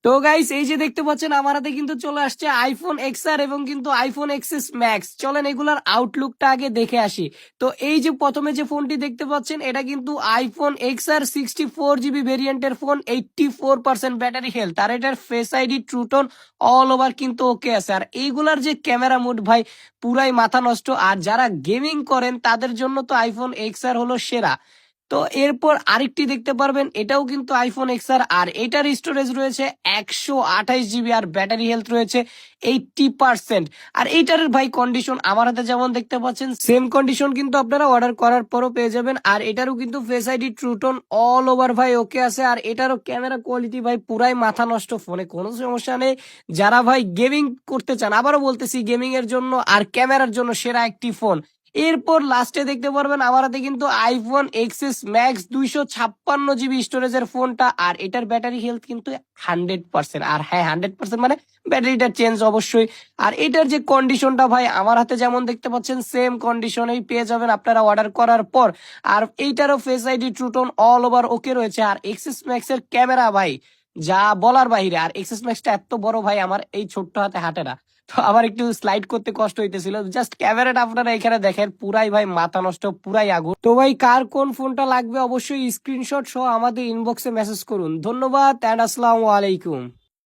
তো গাইস এই যে দেখতে পাচ্ছেন আমার হাতে কিন্তু চলে আসছে আইফোন এক্সআর এবং কিন্তু আইফোন এক্সএস ম্যাক্স। চলেন এগুলার আউটলুকটা আগে দেখে আসি। তো এই যে প্রথমে যে ফোনটি দেখতে পাচ্ছেন এটা কিন্তু আইফোন এক্সআর 64 জিবি ভেরিয়েন্টের ফোন, 84% ব্যাটারি হেলথ, আর এটার face ID true tone all over কিন্তু ওকে আছে। আর এইগুলার যে ক্যামেরা মোড ভাই পুরাই মাথা নষ্ট। আর যারা গেমিং করেন তাদের জন্য তো আইফোন এক্সআর হলো সেরা। তো এরপর আরেকটি দেখতে পারবেন, এটাও কিন্তু আইফোন এক্সআর, আর এটার স্টোরেজ রয়েছে 128 জিবি আর ব্যাটারি হেলথ রয়েছে 80%। আর এইটার ভাই কন্ডিশন আমার হাতে যেমন দেখতে পাচ্ছেন সেম কন্ডিশন কিন্তু আপনারা অর্ডার করার পরও পেয়ে যাবেন। আর এটারও কিন্তু face ID true tone all over ভাই ওকে আছে। আর এটারও ক্যামেরা কোয়ালিটি ভাই পুরাই মাথা নষ্ট, ফোনে কোনো সমস্যা নেই। যারা ভাই গেমিং করতে চান, আবারও বলতেছি গেমিং এর জন্য আর ক্যামেরার জন্য সেরা একটি ফোন। এরপর লাস্টে দেখতে পারবেন আমার হাতে কিন্তু আইফোন এক্সএস ম্যাক্স 256 জিবি স্টোরেজের ফোনটা, আর এটার ব্যাটারি হেলথ কিন্তু 100%। আর হ্যাঁ 100% মানে ব্যাটারিটা চেঞ্জ অবশ্যই। আর এটার যে কন্ডিশনটা ভাই আমার হাতে যেমন দেখতে পাচ্ছেন সেম কন্ডিশনেই পেয়ে যাবেন আপনারা অর্ডার করার পর। আর এইটারও face ID true tone all over okay রয়েছে। আর এক্সএস ম্যাক্স এর ক্যামেরা ভাই যা বলার বাহিরে। আর এক্সএস ম্যাক্সটা এত বড় ভাই আমার এই ছোট্ট হাতে হাঁটে না, তো আমার একটু স্লাইড করতে কষ্ট হইতেছিল। জাস্ট ক্যামেরাটা আপনারা এখানে দেখেন পুরাই ভাই মাথা নষ্ট, পুরাই আগুন। তো ভাই কার কোন ফোনটা লাগবে অবশ্যই স্ক্রিনশট সহ আমাদের ইনবক্সে মেসেজ করুন। ধন্যবাদ এন্ড আসসালামু আলাইকুম।